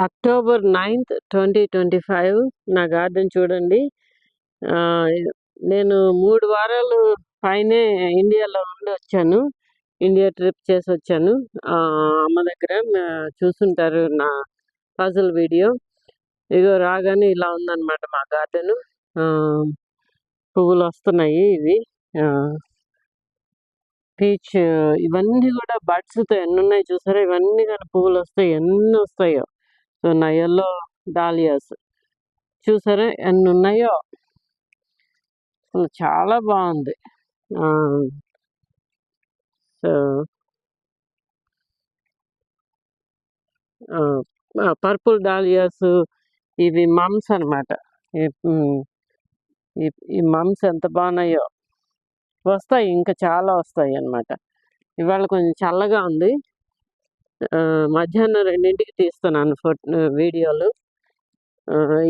October 9th 2025 నా garden చూడండి. నేను 3 వారాలు పైనే ఇండియాలో ఉండి వచ్చాను. ఇండియా ట్రిప్ చేసి వచ్చాను. అమ్మ దగ్గర చూసుంటారు నా పజిల్ వీడియో. ఇగో రాగానే ఇలా ఉందన్నమాట మా గార్డెన్. పువ్వులు వస్తున్నాయి. ఇవి పీచ్ ఇవన్నీ కూడా బడ్స్తో ఎన్ని ఉన్నాయి చూసారా? ఇవన్నీ కానీ పువ్వులు వస్తాయి, ఎన్ని వస్తాయో. సో నా ఎల్లో డాలియాస్ చూసారా ఎన్ని ఉన్నాయో, అసలు చాలా బాగుంది. సో పర్పుల్ డాలియాస్ ఇవి మమ్స్ అనమాట. ఈ మమ్స్ ఎంత బాగున్నాయో. వస్తాయి, ఇంకా చాలా వస్తాయి అన్నమాట. ఇవాళ కొంచెం చల్లగా ఉంది. మధ్యాహ్నం 2ంటికి తీస్తున్నాను వీడియోలు.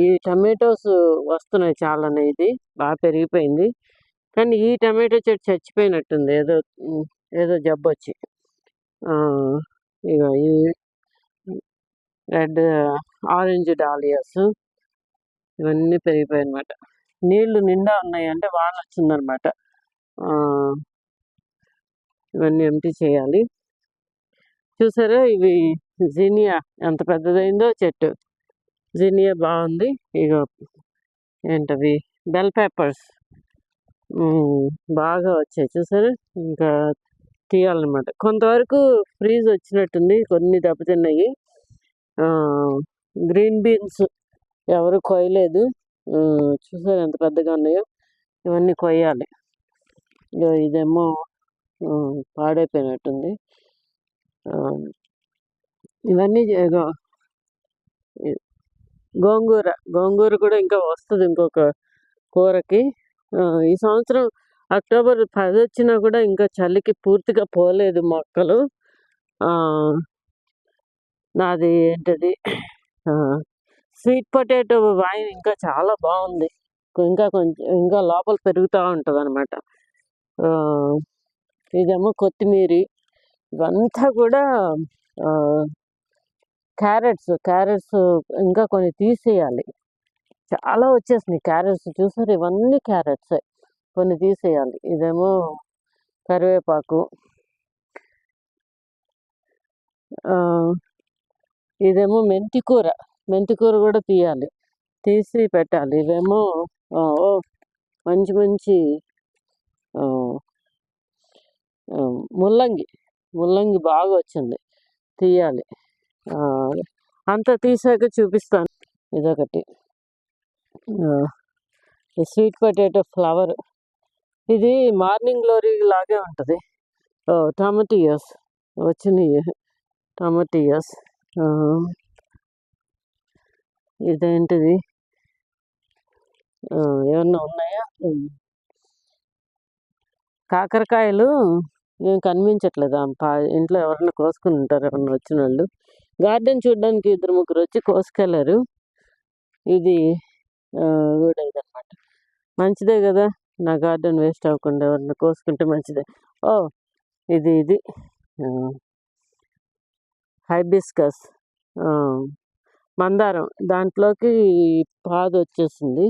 ఈ టమాటోస్ వస్తున్నాయి చాలానే. ఇది బాగా పెరిగిపోయింది, కానీ ఈ టమాటో చెట్టు చచ్చిపోయినట్టుంది, ఏదో ఏదో జబ్బు వచ్చి. ఇక ఈ రెడ్ ఆరెంజ్ డాలియాస్ ఇవన్నీ పెరిగిపోయాయి అనమాట. నీళ్లు నిండా ఉన్నాయి, అంటే వాన వచ్చిందనమాట. ఇవన్నీ ఎంటీ చేయాలి. చూసారా ఇవి జినియా ఎంత పెద్దదైందో చెట్టు. జినియా బాగుంది. ఇక ఏంటవి బెల్ పేపర్స్ బాగా వచ్చాయి చూసారా. ఇంకా తీయాలన్నమాట. కొంతవరకు ఫ్రీజ్ వచ్చినట్టుంది, కొన్ని దెబ్బతిన్నాయి. గ్రీన్ బీన్స్ ఎవరు కొయ్యలేదు. చూసారు ఎంత పెద్దగా ఉన్నాయో. ఇవన్నీ కొయ్యాలి. ఇదేమో పాడైపోయినట్టుంది. ఇవన్నీ గోంగూర కూడా ఇంకా వస్తుంది ఇంకొక కూరకి. ఈ సంవత్సరం అక్టోబర్ 10 వచ్చినా కూడా ఇంకా చలికి పూర్తిగా పోలేదు మొక్కలు. నాది ఏంటది స్వీట్ పొటాటో వైన్ ఇంకా చాలా బాగుంది. ఇంకా లోపల పెరుగుతూ ఉంటుంది అనమాట. ఇదేమో కొత్తిమీర. ఇవంతా కూడా క్యారెట్స్ ఇంకా కొన్ని తీసేయాలి. చాలా వచ్చేసినాయి క్యారెట్స్ చూసారు. ఇవన్నీ క్యారెట్సే, కొన్ని తీసేయాలి. ఇదేమో కరివేపాకు. ఇదేమో మెంతికూర కూడా తీయాలి, తీసి పెట్టాలి. ఇవేమో మంచి ముల్లంగి బాగా వచ్చింది, తీయాలి. అంతా తీసాక చూపిస్తాను. ఇదొకటి స్వీట్ పొటాటో ఫ్లవర్. ఇది మార్నింగ్ గ్లోరీ లాగే ఉంటుంది. టమాటియాస్ వచ్చినాయి, టమాటియాస్. ఇదేంటిది ఏమన్నా ఉన్నాయా? కాకరకాయలు ఏం కనిపించట్లేదు. ఇంట్లో ఎవరన్నా కోసుకుని ఉంటారు, ఎవరన్నా వచ్చిన వాళ్ళు. గార్డెన్ చూడడానికి 2-3 వచ్చి కోసుకెళ్ళారు. ఇది కూడా ఇదన్నమాట. మంచిదే కదా, నా గార్డెన్ వేస్ట్ అవ్వకుండా ఎవరన్నా కోసుకుంటే మంచిదే. ఇది హైబిస్కస్ మందారం, దాంట్లోకి పాదు వచ్చేసింది.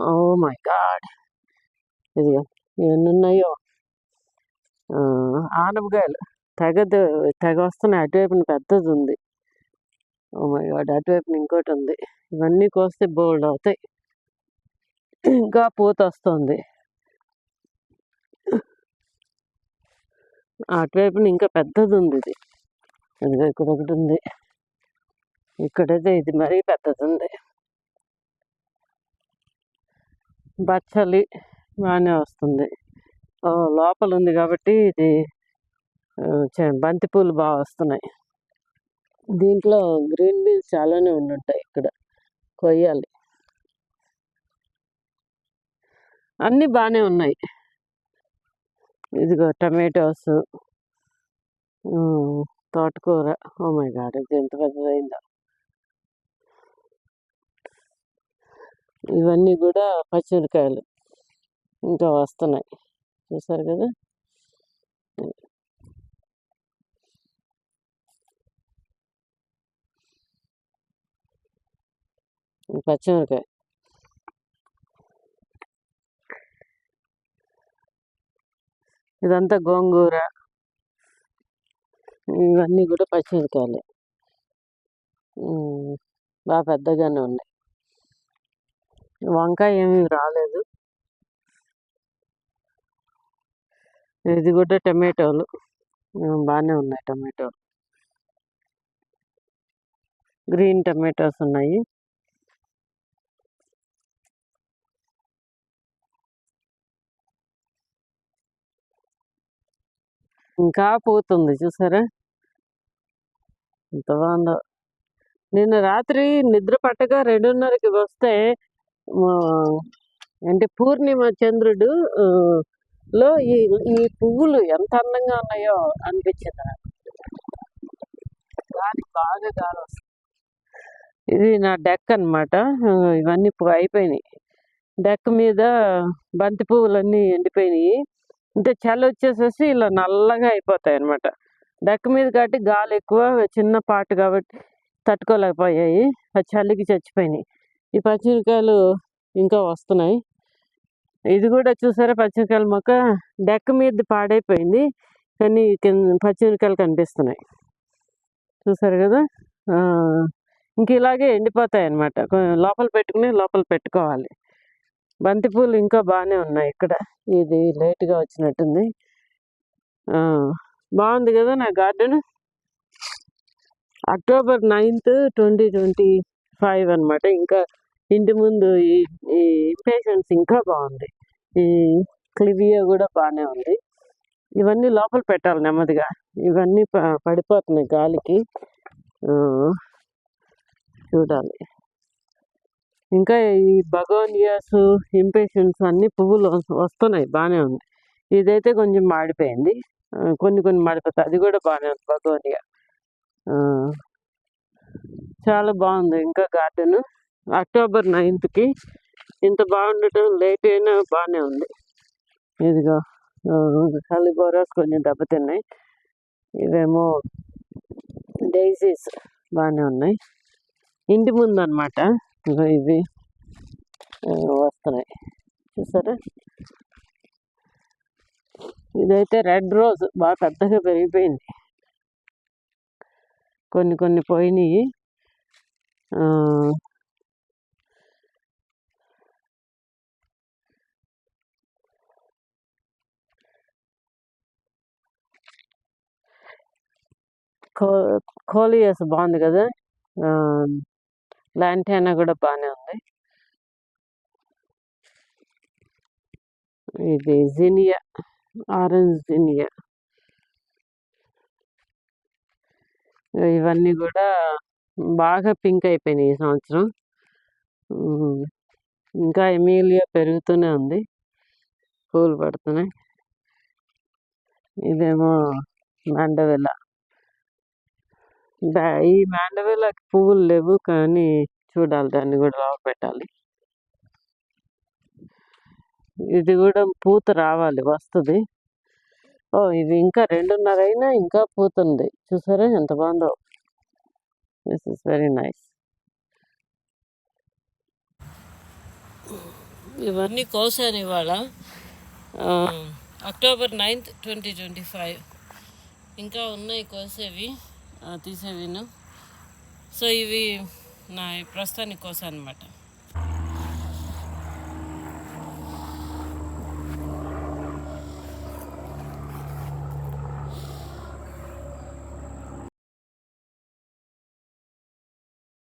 ఓ మై గాడ్, ఇదిగో ఇవన్నీ ఉన్నాయో. ఆనపకాయలు తెగ వస్తున్నాయి. అటువైపున పెద్దది ఉంది. ఓ మై గాడ్, అటువైపున ఇంకోటి ఉంది. ఇవన్నీ కోస్తే బోల్డ్ అవుతాయి. ఇంకా పూత వస్తుంది. అటువైపున ఇంకా పెద్దది ఉంది. ఇది ఇదిగో ఇక్కడ ఒకటి ఉంది. ఇక్కడైతే ఇది మరీ పెద్దది ఉంది. బచ్చలి బాగానే వస్తుంది. లోపల ఉంది కాబట్టి ఇది బంతిపూలు బాగా వస్తున్నాయి. దీంట్లో గ్రీన్ బీన్స్ చాలానే ఉండుంటాయి. ఇక్కడ కొయ్యాలి. అన్నీ బాగానే ఉన్నాయి. ఇదిగో టమాటోస్, తోటకూర. ఓ మై గాడ్, ఇది ఎంత పెద్దదైందో. ఇవన్నీ కూడా పచ్చిమిరకాయలు ఇంకా వస్తున్నాయి, చూసారు కదా. పచ్చిమిరకాయ. ఇదంతా గోంగూర, ఇవన్నీ కూడా పచ్చిమిరకాయలే. బాగా పెద్దగానే ఉన్నాయి. వంకాయ ఏమీ రాలేదు. ఇది కూడా టమాటోలు బాగానే ఉన్నాయి. టమాటోలు గ్రీన్ టమాటోస్ ఉన్నాయి. ఇంకా పోతుంది చూసారా ఎంత బాగుందో. నిన్న రాత్రి నిద్ర పట్టక 2:30కి వస్తే అంటే పూర్ణిమ చంద్రుడు లో ఈ పువ్వులు ఎంత అందంగా ఉన్నాయో అనిపించింది నాకు. గాలి బాగా గాలి వస్తుంది. ఇది నా డెక్ అనమాట. ఇవన్నీ అయిపోయినాయి. డెక్ మీద బంతి పువ్వులన్నీ ఎండిపోయినాయి. అంటే చలి వచ్చేసేసి ఇలా నల్లగా అయిపోతాయి అనమాట. డెక్ మీద కాబట్టి గాలి ఎక్కువ, చిన్న పాటు కాబట్టి తట్టుకోలేకపోయాయి. ఆ చలికి చచ్చిపోయినాయి. ఈ పచ్చిమిరకాయలు ఇంకా వస్తున్నాయి. ఇది కూడా చూసారా పచ్చిమిరకాయల మొక్క డెక్ మీద పాడైపోయింది, కానీ పచ్చిమిరకాయలు కనిపిస్తున్నాయి. చూసారు కదా. ఇంక ఇలాగే ఎండిపోతాయి అన్నమాట. లోపల పెట్టుకోవాలి. బంతిపూలు ఇంకా బాగానే ఉన్నాయి. ఇక్కడ ఇది లేట్గా వచ్చినట్టుంది. బాగుంది కదా నా గార్డెన్. October 9th, 2025 అనమాట. ఇంకా ఇంటి ముందు ఈ ఇంపేషెన్స్ ఇంకా బాగుంది. ఈ క్లివియా కూడా బాగానే ఉంది. ఇవన్నీ లోపల పెట్టాలి నెమ్మదిగా. ఇవన్నీ పడిపోతున్నాయి గాలికి. చూడాలి. ఇంకా ఈ బగోనియాస్, ఇంపేషెన్స్ అన్ని పువ్వులు వస్తున్నాయి. బాగానే ఉంది. ఇదైతే కొంచెం మాడిపోయింది. కొన్ని మాడిపోతాయి. అది కూడా బాగానే ఉంది. బగోనియా చాలా బాగుంది. ఇంకా గార్డెన్ October 9th ఇంత బాగుండటం లేట్ అయినా బాగానే ఉంది. ఇదిగో హెలిబోరాస్ కొంచెం దెబ్బతిన్నాయి. ఇవేమో డైసీస్ బాగానే ఉన్నాయి. ఇంటి ముందు అనమాట. ఇవి వస్తున్నాయి చూసారా. ఇదైతే రెడ్ రోజ్ బాగా పెద్దగా పెరిగిపోయింది. కొన్ని పోయినాయి. కోలియస్ బాగుంది కదా. లాంటానా కూడా బాగానే ఉంది. ఇది జినియా, ఆరెంజ్ జినియా. ఇవన్నీ కూడా బాగా పింక్ అయిపోయినాయి ఈ సంవత్సరం. ఇంకా ఎమీలియా పెరుగుతూనే ఉంది. పూలు పడుతున్నాయి. ఇదేమో మాండవిల్లా. ఈ మాండవిల్లాకి పువ్వులు లేవు, కానీ చూడాలి, దాన్ని కూడా లోపల పెట్టాలి. ఇది కూడా పూత రావాలి, వస్తుంది. ఇది ఇంకా 2:30 అయినా ఇంకా పూతుంది. చూసారా ఎంత బాగుందో. This is very nice. ఇవన్నీ కోసాను ఇవాళ. October 9th, 2025. ఇంకా ఉన్నాయి కోసేవి, తీసేవిను. సో ఇవి నా ప్రస్తుతానికి కోసాను అనమాట.